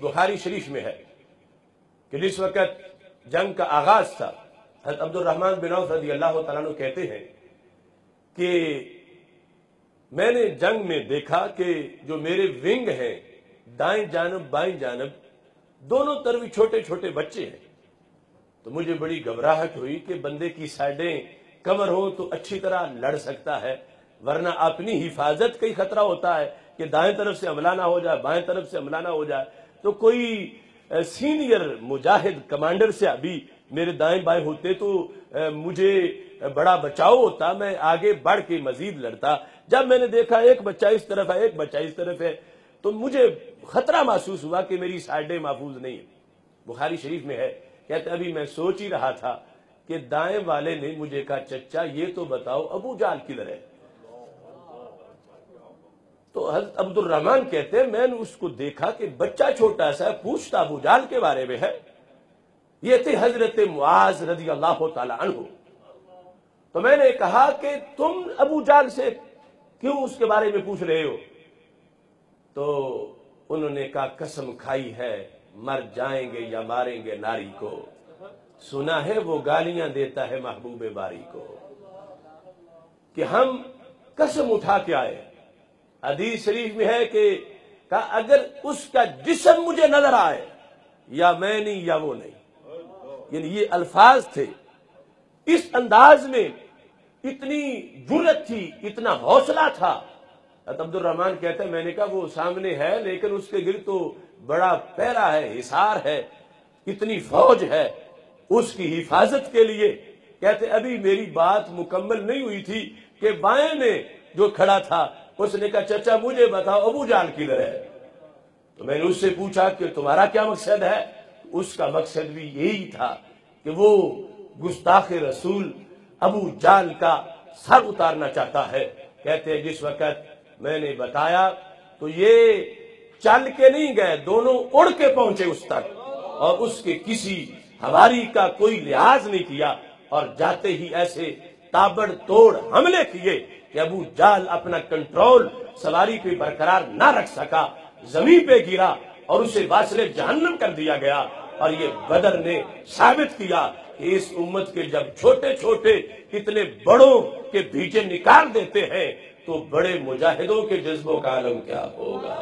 بخاری شریف میں ہے کہ جس وقت جنگ کا آغاز تھا، حضرت عبد الرحمن بن عوف رضی اللہ تعالیٰ عنہ کہتے ہیں کہ میں نے جنگ میں دیکھا کہ جو میرے ونگ ہیں، دائیں جانب بائیں جانب دونوں طرف چھوٹے چھوٹے بچے ہیں، تو مجھے بڑی گھبراہٹ ہوئی کہ بندے کی سائڈیں کور ہوں تو اچھی طرح لڑ سکتا ہے، ورنہ اپنی حفاظت کا ہی خطرہ ہوتا ہے کہ دائیں طرف سے حملہ نہ ہو جائے، بائیں طرف سے حملہ نہ ہو جائے۔ تو کوئی سینئر مجاہد کمانڈر سے ابھی میرے دائیں بائیں ہوتے تو مجھے بڑا بچاؤ ہوتا، میں آگے بڑھ کے مزید لڑتا۔ جب میں نے دیکھا ایک بچہ اس طرف ہے ایک بچہ اس طرف ہے تو مجھے خطرہ محسوس ہوا کہ میری سائڈیں محفوظ نہیں ہیں۔ بخاری شریف میں ہے، کہتے ابھی میں سوچ ہی رہا تھا کہ دائیں والے نے مجھے کہا چچا یہ تو بتاؤ ابو جہل کدھر ہے؟ تو حضرت عبد الرحمن کہتے ہیں میں نے اس کو دیکھا کہ بچہ چھوٹا سا پوچھتا ابو جہل کے بارے میں ہے۔ یہ تھے حضرت معاذ رضی اللہ تعالی عنہ۔ تو میں نے کہا کہ تم ابو جہل سے کیوں اس کے بارے میں پوچھ رہے ہو؟ تو انہوں نے کہا قسم کھائی ہے مر جائیں گے یا ماریں گے ناری کو، سنا ہے وہ گالیاں دیتا ہے محبوب باری کو، کہ ہم قسم اٹھا کے آئے۔ حدیث شریف میں ہے کہ اگر اس کا جسم مجھے نظر آئے یا میں نہیں یا وہ نہیں، یعنی یہ الفاظ تھے۔ اس انداز میں اتنی جرأت تھی، اتنا حوصلہ تھا۔ عبد الرحمن کہتا ہے میں نے کہا وہ سامنے ہے لیکن اس کے گرد تو بڑا پہرا ہے، حصار ہے، اتنی فوج ہے اس کی حفاظت کے لیے۔ کہتے ابھی میری بات مکمل نہیں ہوئی تھی کہ بائیں میں جو کھڑا تھا اس نے کہا چچا مجھے بتاؤ ابو جہل کدھر ہے؟ تو میں نے اس سے پوچھا کہ تمہارا کیا مقصد ہے؟ اس کا مقصد بھی یہی تھا کہ وہ گستاخ رسول ابو جہل کا سر اتارنا چاہتا ہے۔ کہتے ہیں جس وقت میں نے بتایا تو یہ چل کے نہیں گئے، دونوں اڑ کے پہنچے اس تک، اور اس کے کسی ہواری کا کوئی لحاظ نہیں کیا، اور جاتے ہی ایسے تابڑ توڑ حملے کیے کہ ابو جہل اپنا کنٹرول سواری پہ برقرار نہ رکھ سکا، زمین پہ گرا اور اسے واصل جہنم کر دیا گیا۔ اور یہ بدر نے ثابت کیا کہ اس امت کے جب چھوٹے چھوٹے اتنے بڑوں کے بیجے نکال دیتے ہیں تو بڑے مجاہدوں کے جذبوں کا عالم کیا ہوگا۔